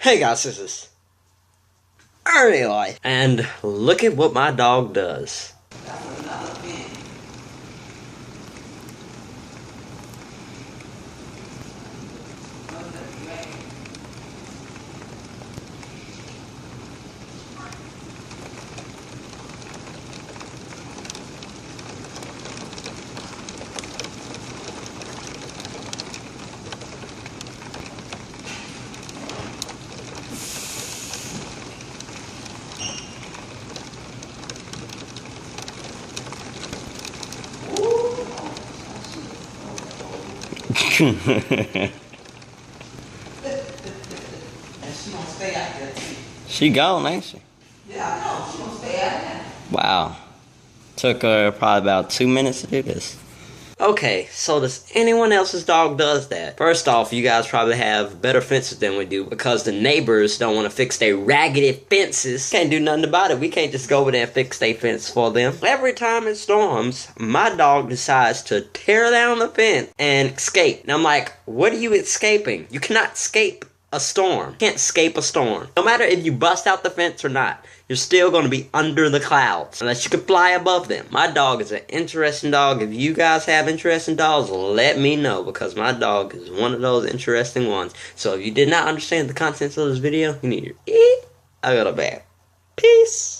Hey guys, this is Ernie Life, and look at what my dog does. And she gonna stay out there too. She gone, ain't she? Yeah, I know. She gonna stay out there. Wow. Took her probably about 2 minutes to do this. Okay, so does anyone else's dog does that? First off, you guys probably have better fences than we do because the neighbors don't want to fix their raggedy fences. Can't do nothing about it. We can't just go over there and fix their fence for them. Every time it storms, my dog decides to tear down the fence and escape. And I'm like, what are you escaping? You cannot escape a storm. You can't escape a storm. No matter if you bust out the fence or not, you're still going to be under the clouds unless you can fly above them. My dog is an interesting dog. If you guys have interesting dogs, let me know because my dog is one of those interesting ones. So if you did not understand the contents of this video, you need to eat. I got a bad. Peace.